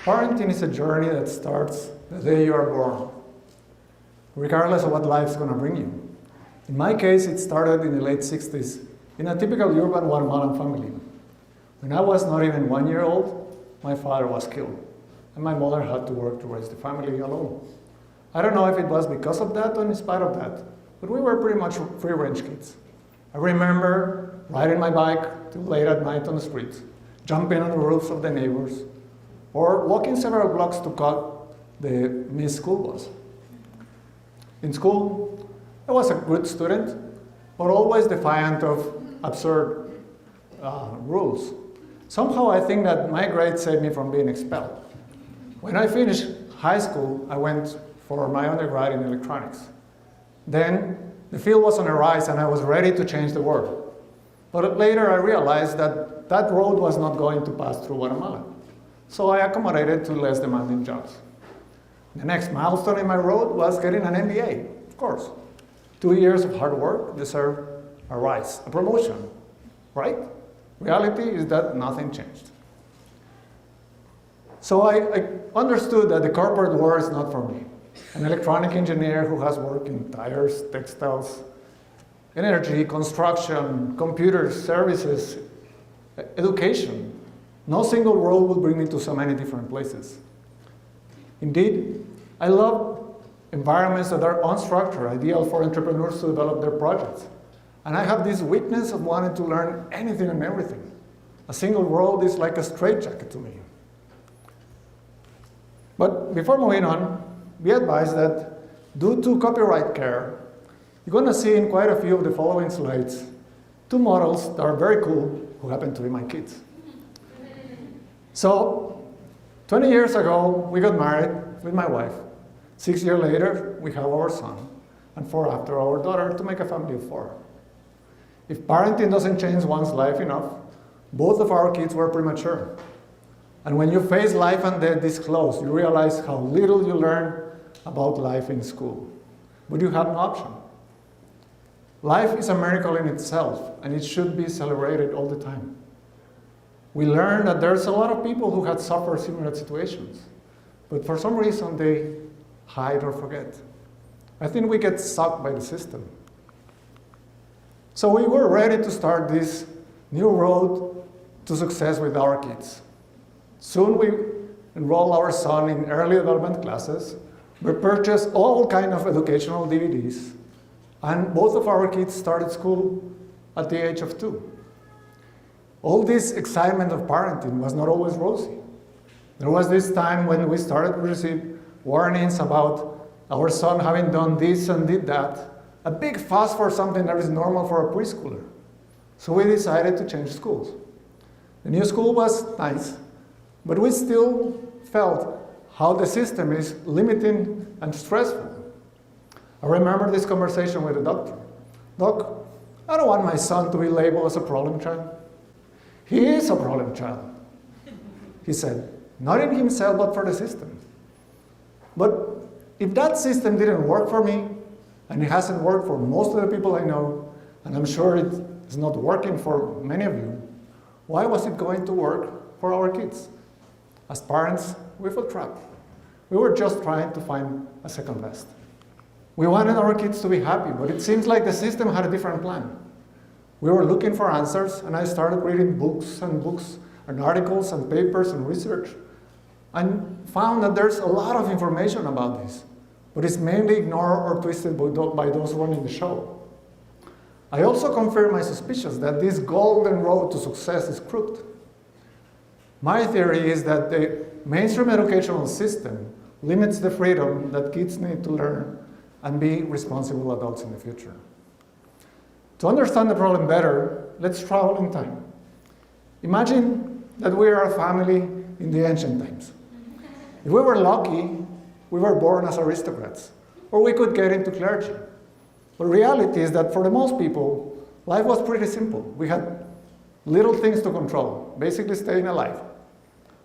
Parenting is a journey that starts the day you are born, regardless of what life is going to bring you. In my case, it started in the late 60s in a typical urban Guatemalan family. When I was not even 1 year old, my father was killed, and my mother had to work to raise the family alone. I don't know if it was because of that or in spite of that, but we were pretty much free-range kids. I remember riding my bike till late at night on the streets, jumping on the roofs of the neighbors, or walking several blocks to catch the missed school bus. In school, I was a good student, but always defiant of absurd rules. Somehow I think that my grades saved me from being expelled. When I finished high school, I went for my undergrad in electronics. Then the field was on the rise and I was ready to change the world. But later I realized that that road was not going to pass through Guatemala. So I accommodated to less demanding jobs. The next milestone in my road was getting an MBA, of course. 2 years of hard work deserved a rise, a promotion, right? Reality is that nothing changed. So I understood that the corporate world is not for me. An electronic engineer who has worked in tires, textiles, energy, construction, computers, services, education. No single role will bring me to so many different places. Indeed, I love environments that are unstructured, ideal for entrepreneurs to develop their projects. And I have this weakness of wanting to learn anything and everything. A single world is like a straitjacket to me. But before moving on, be advised that due to copyright care, you're going to see in quite a few of the following slides 2 models that are very cool who happen to be my kids. So, 20 years ago, we got married with my wife. 6 years later, we have our son, and 4 after our daughter, to make a family of 4. If parenting doesn't change one's life enough, both of our kids were premature. And when you face life and death this close, you realize how little you learn about life in school. But you have no option. Life is a miracle in itself, and it should be celebrated all the time. We learn that there's a lot of people who had suffered similar situations, but for some reason they hide or forget. I think we get sucked by the system. So we were ready to start this new road to success with our kids. Soon we enrolled our son in early development classes. We purchased all kinds of educational DVDs, and both of our kids started school at the age of 2. All this excitement of parenting was not always rosy. There was this time when we started to receive warnings about our son having done this and did that, a big fuss for something that is normal for a preschooler. So we decided to change schools. The new school was nice, but we still felt how the system is limiting and stressful. I remember this conversation with the doctor. Doc, I don't want my son to be labeled as a problem child. He is a problem child, he said, not in himself, but for the system. But if that system didn't work for me, and it hasn't worked for most of the people I know, and I'm sure it is not working for many of you, why was it going to work for our kids? As parents, we felt trapped. We were just trying to find a second best. We wanted our kids to be happy, but it seems like the system had a different plan. We were looking for answers, and I started reading books and articles and papers and research, and found that there's a lot of information about this, but it's mainly ignored or twisted by those running the show. I also confirmed my suspicions that this golden road to success is crooked. My theory is that the mainstream educational system limits the freedom that kids need to learn and be responsible adults in the future. To understand the problem better, let's travel in time. Imagine that we are a family in the ancient times. If we were lucky, we were born as aristocrats, or we could get into clergy. But reality is that for the most people, life was pretty simple. We had little things to control, basically staying alive.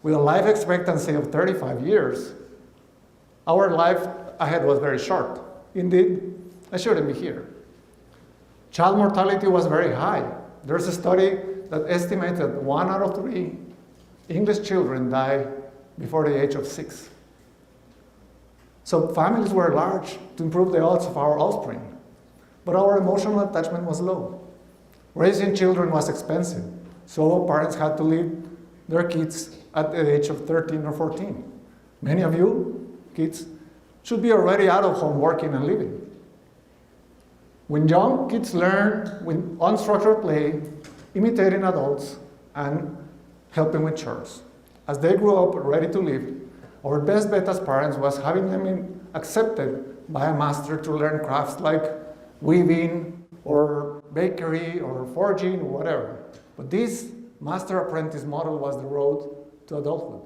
With a life expectancy of 35 years, our life ahead was very short. Indeed, I shouldn't be here. Child mortality was very high. There's a study that estimates that 1 out of 3 English children die before the age of 6. So families were large to improve the odds of our offspring, but our emotional attachment was low. Raising children was expensive, so parents had to leave their kids at the age of 13 or 14. Many of you, kids, should be already out of home working and living. When young kids learn with unstructured play, imitating adults, and helping with chores. As they grew up ready to live, our best bet as parents was having them accepted by a master to learn crafts like weaving or bakery or forging or whatever. But this master-apprentice model was the road to adulthood.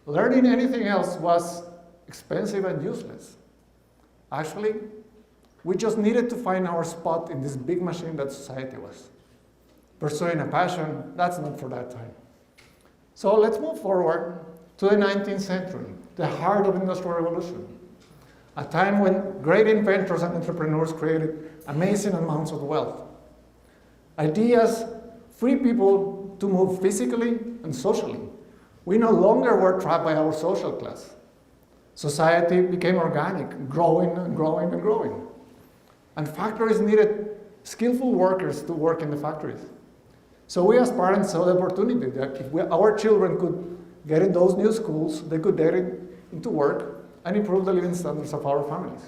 Learning anything else was expensive and useless. Actually, we just needed to find our spot in this big machine that society was. Pursuing a passion, that's not for that time. So let's move forward to the 19th century, the heart of the Industrial Revolution, a time when great inventors and entrepreneurs created amazing amounts of wealth. Ideas free people to move physically and socially. We no longer were trapped by our social class. Society became organic, growing and growing and growing. And factories needed skillful workers to work in the factories. So we as parents saw the opportunity that if our children could get in those new schools, they could get into work and improve the living standards of our families.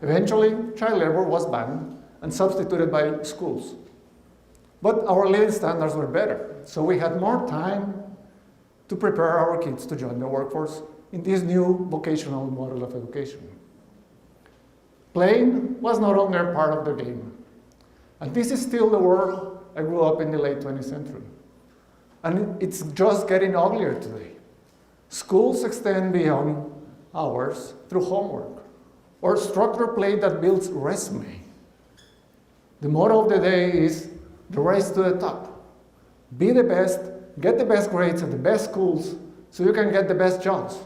Eventually, child labor was banned and substituted by schools. But our living standards were better, so we had more time to prepare our kids to join the workforce in this new vocational model of education. Playing was no longer part of the game. And this is still the world I grew up in the late 20th century. And it's just getting uglier today. Schools extend beyond hours through homework, or structured play that builds resume. The motto of the day is the race to the top. Be the best, get the best grades at the best schools so you can get the best jobs.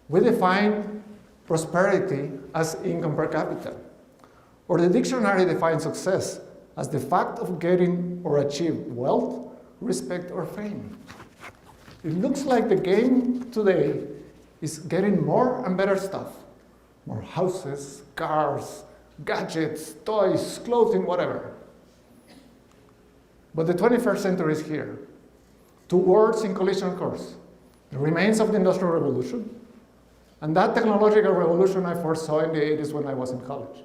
We define prosperity as income per capita, or the dictionary defines success as the fact of getting or achieve wealth, respect, or fame. It looks like the game today is getting more and better stuff. More houses, cars, gadgets, toys, clothing, whatever. But the 21st century is here. Two words in collision course: the remains of the Industrial Revolution and that technological revolution I foresaw in the 80s when I was in college.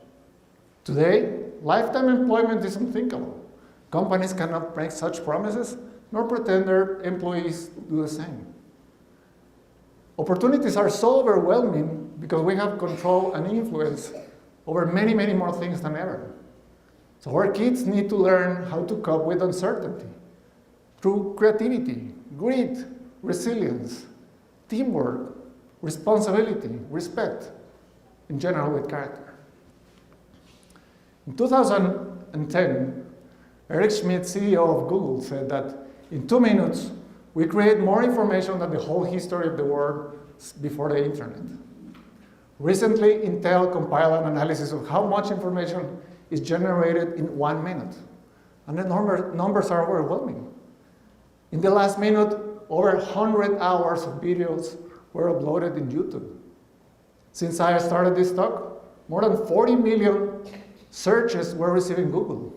Today, lifetime employment is unthinkable. Companies cannot make such promises, nor pretend their employees do the same. Opportunities are so overwhelming because we have control and influence over many, many more things than ever. So our kids need to learn how to cope with uncertainty through creativity, grit, resilience, teamwork, responsibility, respect, in general with character. In 2010, Eric Schmidt, CEO of Google, said that in 2 minutes, we create more information than the whole history of the world before the internet. Recently, Intel compiled an analysis of how much information is generated in 1 minute. And the numbers are overwhelming. In the last minute, over 100 hours of videos were uploaded in YouTube. Since I started this talk, more than 40 million searches were received in Google.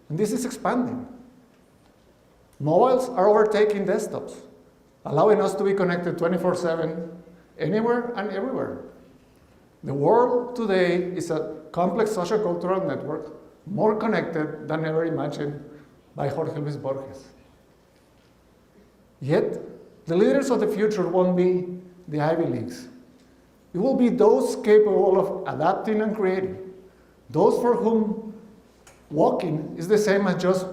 And this is expanding. Mobiles are overtaking desktops, allowing us to be connected 24/7, anywhere and everywhere. The world today is a complex sociocultural network, more connected than ever imagined by Jorge Luis Borges. Yet, the leaders of the future won't be the Ivy Leagues. It will be those capable of adapting and creating, those for whom walking is the same as just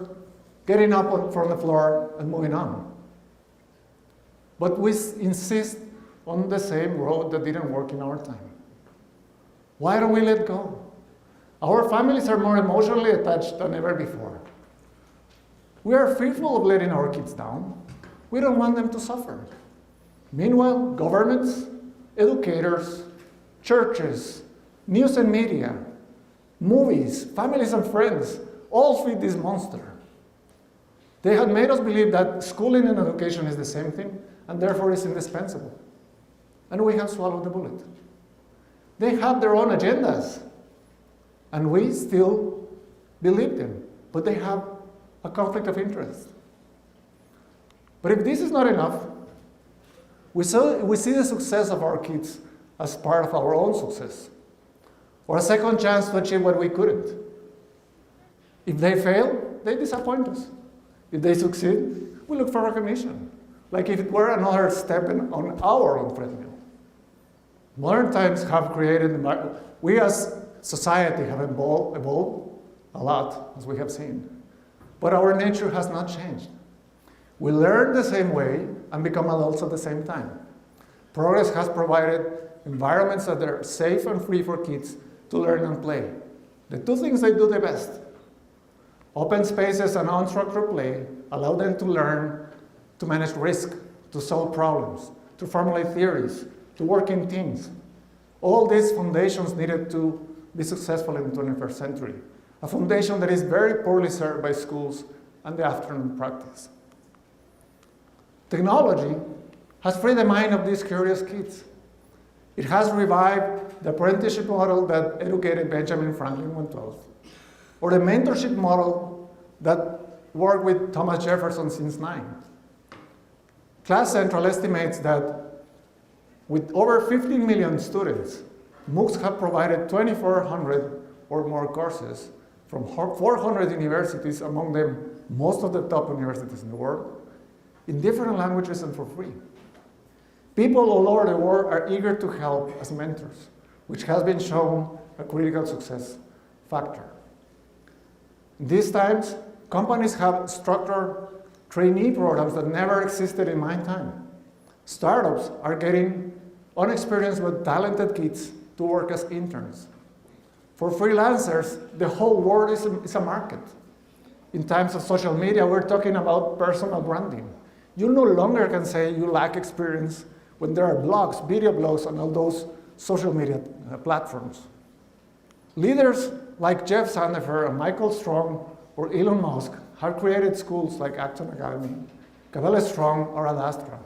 getting up from the floor and moving on. But we insist on the same road that didn't work in our time. Why don't we let go? Our families are more emotionally attached than ever before. We are fearful of letting our kids down. We don't want them to suffer. Meanwhile, governments, educators, churches, news and media, movies, families and friends all feed this monster. They had made us believe that schooling and education is the same thing, and therefore is indispensable. And we have swallowed the bullet. They have their own agendas, and we still believe them, but they have a conflict of interest. But if this is not enough, we see the success of our kids as part of our own success, or a second chance to achieve what we couldn't. If they fail, they disappoint us. If they succeed, we look for recognition, like if it were another step on our own treadmill. Modern times have created, we as society have evolved a lot, as we have seen. But our nature has not changed. We learn the same way and become adults at the same time. Progress has provided environments that are safe and free for kids to learn and play. The two things they do the best. Open spaces and unstructured play allow them to learn to manage risk, to solve problems, to formulate theories, to work in teams. All these foundations needed to be successful in the 21st century. A foundation that is very poorly served by schools and the afternoon practice. Technology has freed the mind of these curious kids. It has revived the apprenticeship model that educated Benjamin Franklin when 12, or the mentorship model that worked with Thomas Jefferson since 9. Class Central estimates that with over 15 million students, MOOCs have provided 2,400 or more courses from 400 universities, among them most of the top universities in the world, in different languages and for free. People all over the world are eager to help as mentors, which has been shown a critical success factor. In these times, companies have structured trainee programs that never existed in my time. Startups are getting unexperienced but talented kids to work as interns. For freelancers, the whole world is a market. In times of social media, we're talking about personal branding. You no longer can say you lack experience when there are blogs, video blogs, and all those social media platforms. Leaders like Jeff Sandifer and Michael Strong or Elon Musk have created schools like Acton Academy, Cabela Strong or Adastra,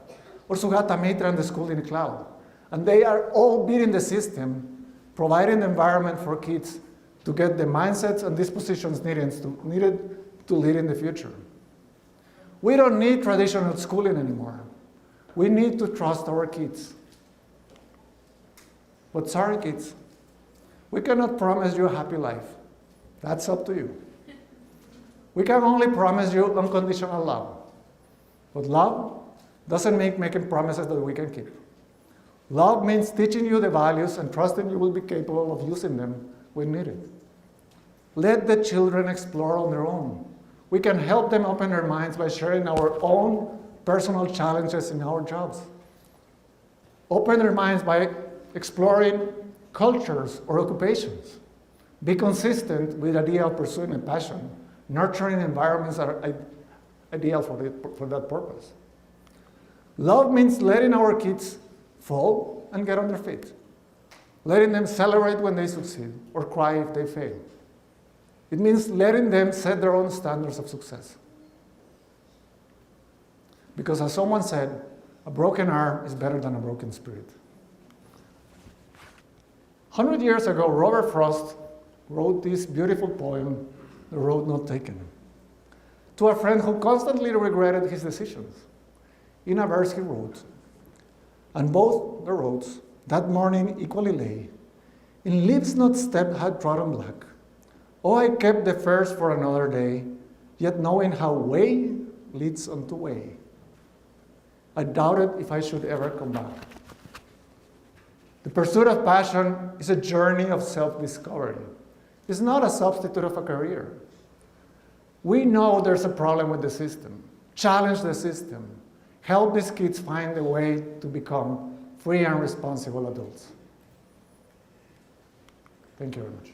or Sugata Mitra and the School in the Cloud. And they are all beating the system, providing the environment for kids to get the mindsets and dispositions needed to lead in the future. We don't need traditional schooling anymore. We need to trust our kids. But sorry, kids, we cannot promise you a happy life. That's up to you. We can only promise you unconditional love. But love doesn't mean making promises that we can keep. Love means teaching you the values and trusting you will be capable of using them when needed. Let the children explore on their own. We can help them open their minds by sharing our own personal challenges in our jobs. Open their minds by exploring cultures or occupations. Be consistent with the idea of pursuing a passion, nurturing environments that are ideal for that purpose. Love means letting our kids fall and get on their feet, letting them celebrate when they succeed or cry if they fail. It means letting them set their own standards of success. Because as someone said, a broken arm is better than a broken spirit. 100 years ago, Robert Frost wrote this beautiful poem, The Road Not Taken, to a friend who constantly regretted his decisions. In a verse he wrote, "And both the roads that morning equally lay, in leaves not stepped had trodden black. Oh, I kept the first for another day, yet knowing how way leads unto way, I doubted if I should ever come back." The pursuit of passion is a journey of self-discovery. It's not a substitute of a career. We know there's a problem with the system. Challenge the system. Help these kids find a way to become free and responsible adults. Thank you very much.